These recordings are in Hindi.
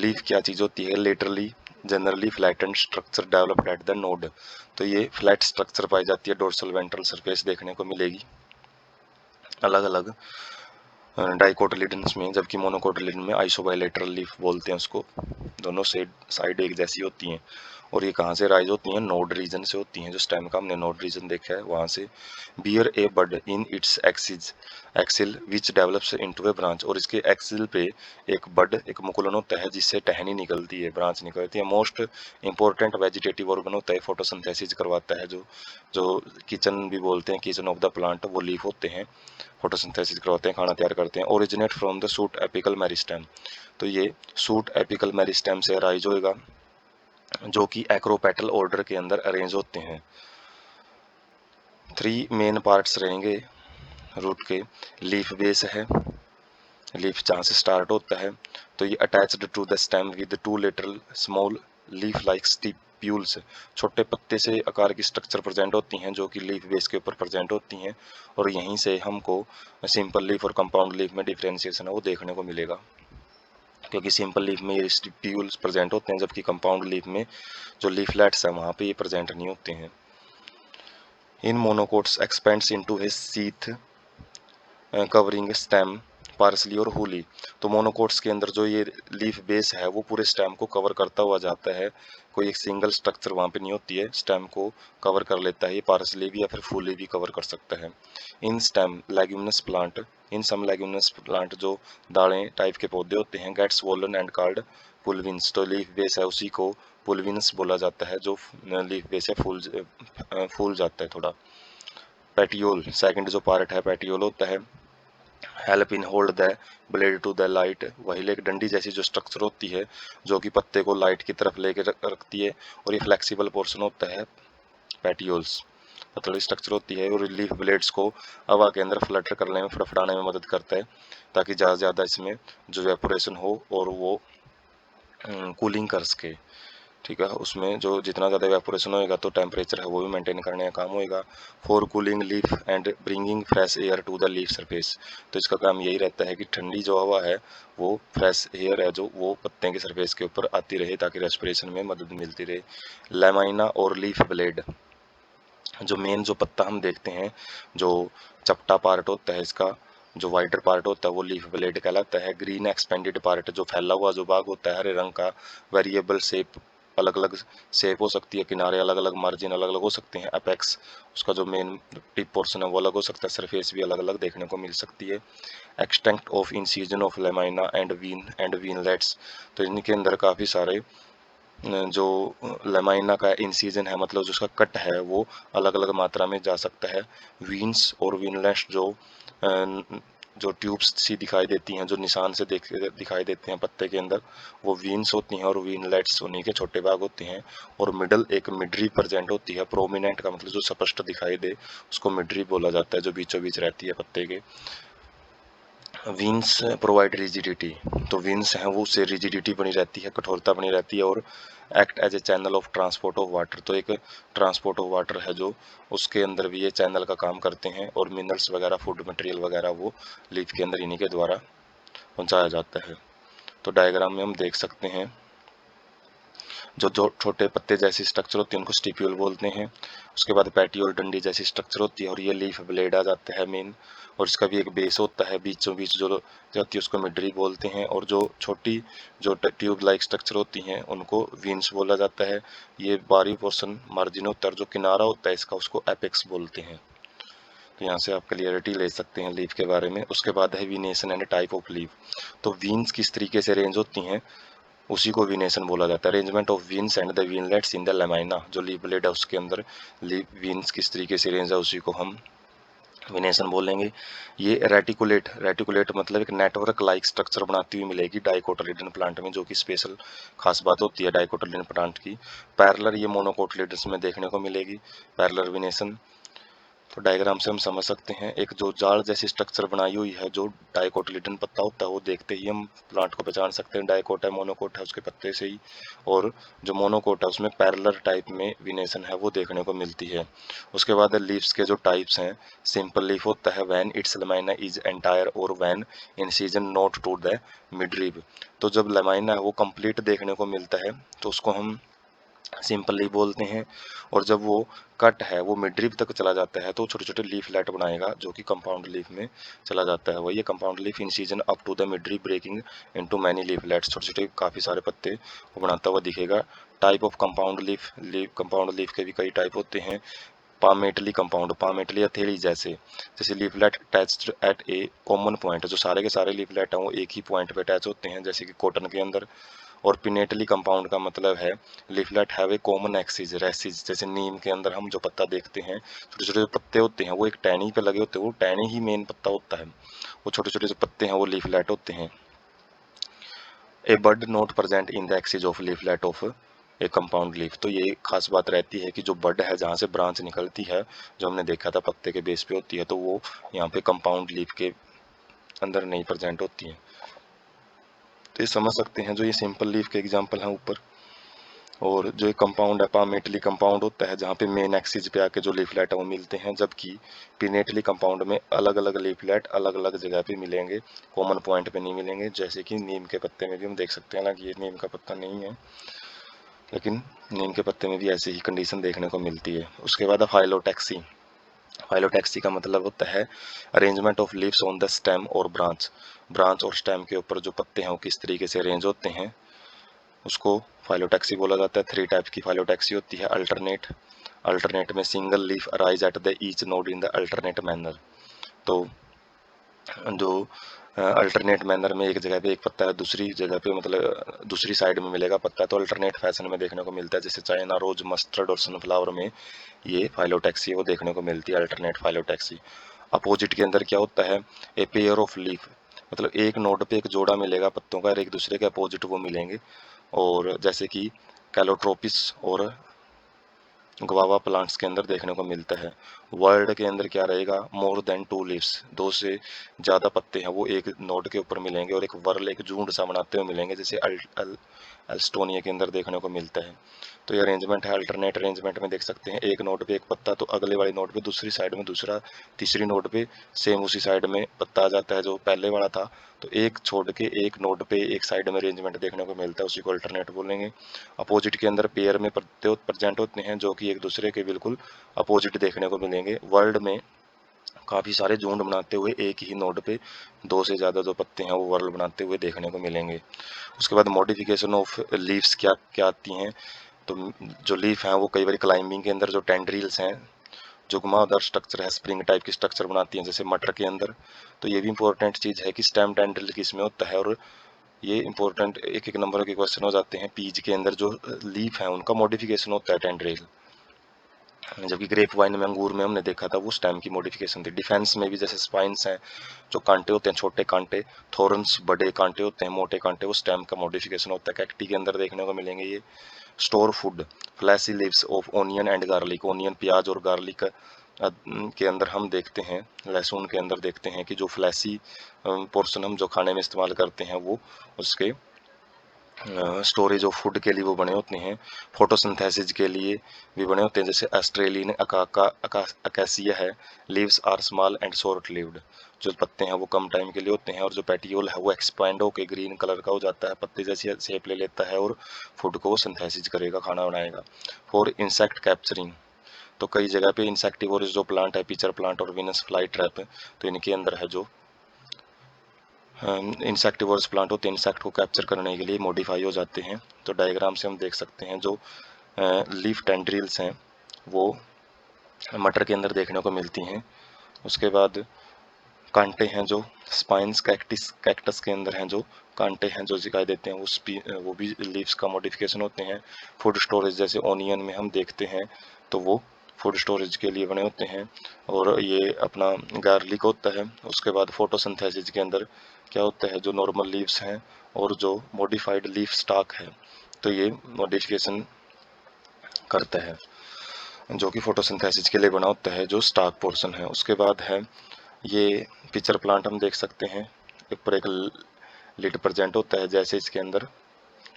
लीफ क्या चीज़ होती है? Laterally generally flattened structure developed at the node. तो ये फ्लैट स्ट्रक्चर पाई जाती है, डोर्सल वेंट्रल सरफेस देखने को मिलेगी अलग अलग डाइकोटिलिडन्स में, जबकि मोनोकोटिलिडन में आइसोबाइलेटरल लीफ बोलते हैं उसको, दोनों साइड एक जैसी होती हैं। और ये कहाँ से राइज होती हैं? नोड रीजन से होती हैं। जो स्टेम का हमने नोड रीजन देखा है वहाँ से। Bear a bud in its axil which develops into a branch. और इसके एक्सिल पे एक बड, एक मुकुलन होता है जिससे टहनी निकलती है, ब्रांच निकलती है। मोस्ट इंपॉर्टेंट वेजिटेटिव ऑर्गन होता है, फोटोसिंथेसिस करवाता है, जो जो किचन भी बोलते हैं, किचन ऑफ द प्लांट, वो लीफ होते हैं, फोटोसिंथेसिस करवाते हैं, खाना तैयार करते हैं। Originate from the suit apical meristem. तो ये सूट एपिकल मेरिस्टेम से राइज होएगा, जो कि एक्रोपेटल ऑर्डर के अंदर अरेंज होते हैं। 3 मेन पार्ट्स रहेंगे रूट के। लीफ बेस है, लीफ जहाँ से स्टार्ट होता है, तो ये attached to the stem with 2 lateral small leaf like stipules. छोटे पत्ते से आकार की स्ट्रक्चर प्रेजेंट होती हैं, जो कि लीफ बेस के ऊपर प्रेजेंट होती हैं। और यहीं से हमको सिंपल लीफ और कंपाउंड लीफ में डिफरेंशिएशन है वो देखने को मिलेगा, क्योंकि सिंपल लीफ में ये स्टिप्यूल्स प्रेजेंट होते हैं, जबकि कंपाउंड लीफ में जो लीफलेट्स हैं वहाँ पे ये प्रेजेंट नहीं होते हैं। इन मोनोकोट्स एक्सपेंड्स इनटू ए सीथ कवरिंग स्टेम पार्सली और होली। तो मोनोकोट्स के अंदर जो ये लीफ बेस है वो पूरे स्टेम को कवर करता हुआ जाता है, कोई एक सिंगल स्ट्रक्चर वहाँ पे नहीं होती है, स्टेम को कवर कर लेता है। ये पार्सली भी या फिर फूली भी कवर कर सकता है। इन स्टेम लेग्यूमिनस प्लांट, इन सम लेग्यूमिनस प्लांट जो दालें टाइप के पौधे होते हैं, गेट्स स्वोलन एंड कॉल्ड पुलविन्स। तो लीफ बेस है उसी को पुलविन्स बोला जाता है, जो लीफ बेस है फूल जाता है थोड़ा। पेटियोल सेकंड जो पार्ट है पेटियोल होता है। Help in hold the blade to the light. वही एक डंडी जैसी जो स्ट्रक्चर होती है, जो कि पत्ते को लाइट की तरफ लेके रखती है। और ये फ्लेक्सिबल पोर्शन होता है पेटियोल्स, पतली स्ट्रक्चर होती है। और लीफ ब्लेड्स को हवा के अंदर फ्लटर करने में, फड़फड़ाने में मदद करता है, ताकि ज़्यादा से ज़्यादा इसमें जो वेपोरेशन हो और वो कूलिंग कर सके। ठीक है, उसमें जो जितना ज़्यादा वेपोरेशन होएगा तो टेम्परेचर है वो भी मेंटेन करने का काम होएगा। For cooling leaf and bringing fresh air to the leaf surface. तो इसका काम यही रहता है कि ठंडी जो हवा है वो फ्रेश एयर है जो वो पत्ते के सरफेस के ऊपर आती रहे, ताकि रेस्पिरेशन में मदद मिलती रहे। लेमाइना और लीफ ब्लेड, जो मेन जो पत्ता हम देखते हैं, जो चपटा पार्ट होता है इसका, जो वाइडर पार्ट होता है वो लीफ ब्लेड कहलाता है। ग्रीन एक्सपेंडेड पार्ट, जो फैला हुआ जो भाग होता है हरे रंग का, वेरिएबल शेप, अलग अलग शेप हो सकती है, किनारे अलग अलग, मार्जिन अलग अलग हो सकते हैं। अपेक्स उसका जो मेन टिप पोर्शन है वो अलग हो सकता है, सरफेस भी अलग अलग देखने को मिल सकती है। Extent of incision of lamina and veinlets. तो इनके अंदर काफ़ी सारे जो लेमाइना का इंसिजन है, मतलब जो उसका कट है वो अलग अलग मात्रा में जा सकता है। वीन्स और वीनलेट्स जो ट्यूब्स सी दिखाई देती हैं, जो निशान से दिखाई देते हैं पत्ते के अंदर, वो वीन्स होती हैं। और वीनलेट्स उन्हीं के छोटे भाग होते हैं। और मिडल एक मिडरी प्रेजेंट होती है। प्रोमिनेंट का मतलब जो स्पष्ट दिखाई दे उसको मिडरी बोला जाता है, जो बीचों बीच रहती है पत्ते के। Veins provide rigidity. तो विंस हैं वो उससे रिजिडिटी बनी रहती है, कठोरता बनी रहती है। और act as a channel of transport of water. तो एक ट्रांसपोर्ट ऑफ वाटर है जो उसके अंदर भी ये चैनल का काम करते हैं। और मिनरल्स वगैरह, फूड मटेरियल वगैरह वो लीफ के अंदर इन्हीं के द्वारा पहुंचाया जाता है। तो डायग्राम में हम देख सकते हैं जो जो छोटे पत्ते जैसी स्ट्रक्चर होती है उनको स्टिप्यूल बोलते हैं। उसके बाद पेटियोल डंडी जैसी स्ट्रक्चर होती है, और ये लीफ ब्लेड आ जाता है मेन। और इसका भी एक बेस होता है, बीचों बीच जो होती है उसको मिडरी बोलते हैं। और जो छोटी जो ट्यूब लाइक स्ट्रक्चर होती हैं उनको वीन्स बोला जाता है। ये बाहरी पोर्शन मार्जिन होता है, जो किनारा होता है इसका उसको एपेक्स बोलते हैं। तो यहाँ से आप क्लियरिटी ले सकते हैं लीफ के बारे में। उसके बाद है वीनेशन एंड टाइप ऑफ लीफ। तो वीन्स किस तरीके से अरेंज होती हैं उसी को वीनेशन बोला जाता है। Arrangement of veins and the veinlets in the lamina. जो लीफ ब्लेड है उसके अंदर वीन्स किस तरीके से अरेंज है उसी को हम विनेशन बोलेंगे। ये रेटिकुलेट मतलब एक नेटवर्क लाइक स्ट्रक्चर बनाती हुई मिलेगी डाइकोटिलिडन प्लांट में, जो कि स्पेशल खास बात होती है डाइकोटिलिडन प्लांट की। पैरेलल ये मोनोकोटिलिडन्स में देखने को मिलेगी पैरेलल विनेशन। तो डायग्राम से हम समझ सकते हैं, एक जो जाल जैसी स्ट्रक्चर बनाई हुई है, जो डाइकोटिलेडन पत्ता होता है, वो देखते ही हम प्लांट को पहचान सकते हैं डाइकोट है, मोनोकोट है उसके पत्ते से ही। और जो मोनोकोट है उसमें पैरेलल टाइप में विनेशन है वो देखने को मिलती है। उसके बाद लीव्स के जो टाइप्स हैं, सिंपल लीफ होता है when its lamina is entire और when incision not to the midrib. तो जब लमाइना है वो कंप्लीट देखने को मिलता है तो उसको हम सिंपली बोलते हैं, और जब वो कट है वो मिडरिप तक चला जाता है तो छोटे छोटे लीफलेट बनाएगा जो कि कंपाउंड लीफ में चला जाता है। वही ये compound leaf incision up to the midrib breaking into many leaflets, छोटे छोटे काफ़ी सारे पत्ते वो बनाता हुआ दिखेगा। Type of compound leaf compound leaf के भी कई टाइप होते हैं। पामेटली कंपाउंड, पामेटली हथेली जैसे लीफलेट अटैच्ड एट ए कॉमन पॉइंट, जो सारे के सारे लीफलेट हैं वो एक ही पॉइंट पे अटैच होते हैं जैसे कि कॉटन के अंदर। और पिनेटली कंपाउंड का मतलब है leaflet have a common axis rachis, जैसे नीम के अंदर हम जो पत्ता देखते हैं छोटे छोटे जो पत्ते होते हैं वो एक टहनी पे लगे होते हैं, वो टहनी ही मेन पत्ता होता है, वो छोटे छोटे जो पत्ते हैं वो लीफलेट होते हैं। A bud not present in the axis of leaflet of a compound leaf, तो ये खास बात रहती है कि जो बड है जहाँ से ब्रांच निकलती है, जो हमने देखा था पत्ते के बेस पे होती है, तो वो यहाँ पे कंपाउंड लीफ के अंदर नहीं प्रेजेंट होती है। तो ये समझ सकते हैं जो ये सिंपल लीफ के एग्जाम्पल हैं ऊपर। और जो एक कंपाउंड है पामेटली कंपाउंड होता है जहाँ पे मेन एक्सिस पे आके जो लीफलेट है वो मिलते हैं, जबकि पिनेटली कंपाउंड में अलग अलग लीफलेट अलग अलग जगह पे मिलेंगे, कॉमन पॉइंट पे नहीं मिलेंगे, जैसे कि नीम के पत्ते में भी हम देख सकते हैं। हालांकि ये नीम का पत्ता नहीं है, लेकिन नीम के पत्ते में भी ऐसी ही कंडीशन देखने को मिलती है। उसके बाद फाइलोटैक्सी, फाइलोटैक्सी का मतलब होता है arrangement of leaves on the stem और ब्रांच, ब्रांच और स्टेम के ऊपर जो पत्ते हैं वो किस तरीके से अरेंज होते हैं, उसको फाइलोटैक्सी बोला जाता है। 3 टाइप की फाइलोटैक्सी होती है। अल्टरनेट, अल्टरनेट में single leaf arise at the each node in the alternate manner, तो जो अल्टरनेट मैनर में एक जगह पे एक पत्ता है, दूसरी जगह पे मतलब दूसरी साइड में मिलेगा पत्ता, तो अल्टरनेट फैशन में देखने को मिलता है। जैसे चाइना रोज, मस्टर्ड और सनफ्लावर में ये फाइलोटैक्सी वो देखने को मिलती है, अल्टरनेट फाइलोटैक्सी। अपोजिट के अंदर क्या होता है, ए पेयर ऑफ लीफ, मतलब एक नोड पे एक जोड़ा मिलेगा पत्तों का और एक दूसरे के अपोजिट वो मिलेंगे, और जैसे कि कैलोट्रोपिस और गुआवा प्लांट्स के अंदर देखने को मिलता है। वर्ड के अंदर क्या रहेगा, मोर देन 2 लीव्स, 2 से ज़्यादा पत्ते हैं वो एक नोड के ऊपर मिलेंगे और एक वर्ल एक झुंड सा बनाते हुए मिलेंगे, जैसे एल्स्टोनिया के अंदर देखने को मिलता है। तो ये अरेंजमेंट है। अल्टरनेट अरेंजमेंट में देख सकते हैं एक नोड पे एक पत्ता, तो अगले वाले नोड पे दूसरी साइड में दूसरा, तीसरी नोड पे सेम उसी साइड में पत्ता आ जाता है जो पहले वाला था, तो एक छोड़ के एक नोड पे एक साइड में अरेंजमेंट देखने को मिलता है, उसी को अल्टरनेट बोलेंगे। अपोजिट के अंदर पेयर में पत्ते प्रेजेंट होते हैं जो कि एक दूसरे के बिल्कुल अपोजिट देखने को मिलेंगे। वर्ल्ड में काफ़ी सारे झुंड बनाते हुए एक ही नोड पे 2 से ज़्यादा जो पत्ते हैं वो वर्ल बनाते हुए देखने को मिलेंगे। उसके बाद मॉडिफिकेशन ऑफ लीव्स क्या क्या आती हैं, तो जो लीफ हैं वो कई बार क्लाइंबिंग के अंदर जो टेंड्रिल्स हैं, जो घुमावदार स्ट्रक्चर है, स्प्रिंग टाइप की स्ट्रक्चर बनाती हैं जैसे मटर के अंदर, तो ये भी इंपॉर्टेंट चीज़ है कि स्टेम टेंड्रिल किसमें होता है। और ये इंपॉर्टेंट एक एक नंबर के क्वेश्चन हो जाते हैं। पीज के अंदर जो लीफ है उनका मॉडिफिकेशन होता है टेंड्रिल, जबकि ग्रेप वाइन में अंगूर में हमने देखा था वो स्टेम की मॉडिफिकेशन थी। डिफेंस में भी जैसे स्पाइन्स हैं, जो कांटे होते हैं छोटे कांटे, थोरन्स बड़े कांटे होते हैं मोटे कांटे, वो स्टेम का मॉडिफिकेशन होता है। कैक्टी के अंदर देखने को मिलेंगे ये। Store food, flashy leaves of onion and garlic, onion प्याज और गार्लिक के अंदर हम देखते हैं, लहसुन के अंदर देखते हैं कि जो फ्लैशी पोर्शन हम जो खाने में इस्तेमाल करते हैं वो उसके स्टोरेज ऑफ फूड के लिए वो बने होते हैं। फोटोसिंथेसिस के लिए भी बने होते हैं, जैसे ऑस्ट्रेलियन अकासिया है, leaves are small and short lived, जो पत्ते हैं वो कम टाइम के लिए होते हैं, और जो पेटियोल है वो एक्सपैंड होकर ग्रीन कलर का हो जाता है, पत्ते जैसी शेप ले लेता है और फूड को वो सिंथेसिस करेगा, खाना बनाएगा। फॉर इंसेक्ट कैप्चरिंग, तो कई जगह पे इंसेक्टिवोरस जो प्लांट है, पिचर प्लांट और विनस फ्लाई ट्रैप, तो इनके अंदर है जो इंसेक्टिवोरस प्लांट होते हैं, इंसेक्ट को कैप्चर करने के लिए मॉडिफाई हो जाते हैं। तो डायग्राम से हम देख सकते हैं जो लीफ टेंड्रिल्स हैं वो मटर के अंदर देखने को मिलती हैं। उसके बाद कांटे हैं जो स्पाइन्स कैक्टस के अंदर हैं, जो कांटे हैं जो दिखाई देते हैं वो भी लीव्स का मॉडिफिकेशन होते हैं। फूड स्टोरेज जैसे ओनियन में हम देखते हैं तो वो फूड स्टोरेज के लिए बने होते हैं। और ये अपना गार्लिक होता है। उसके बाद फोटोसिंथेसिस के अंदर क्या होता है, जो नॉर्मल लीव्स हैं और जो मॉडिफाइड लीफ स्टॉक है, तो ये मॉडिफिकेशन करता है। जो कि फोटोसिंथेसिस के लिए बना होता है, जो स्टार्क पोर्शन है। उसके बाद है ये पिचर प्लांट, हम देख सकते हैं ऊपर एक लिड प्रेजेंट होता है। जैसे इसके अंदर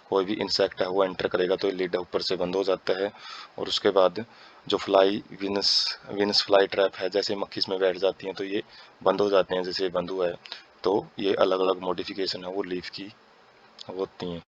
कोई भी इंसेक्ट है वो एंटर करेगा तो ये लिड ऊपर से बंद हो जाता है। और उसके बाद जो फ्लाई विनस फ्लाई ट्रैप है, जैसे मक्खी इसमें बैठ जाती हैं तो ये बंद हो जाते हैं, जैसे ये बंद हुआ है। तो ये अलग अलग मॉडिफिकेशन है वो लीफ की होती हैं।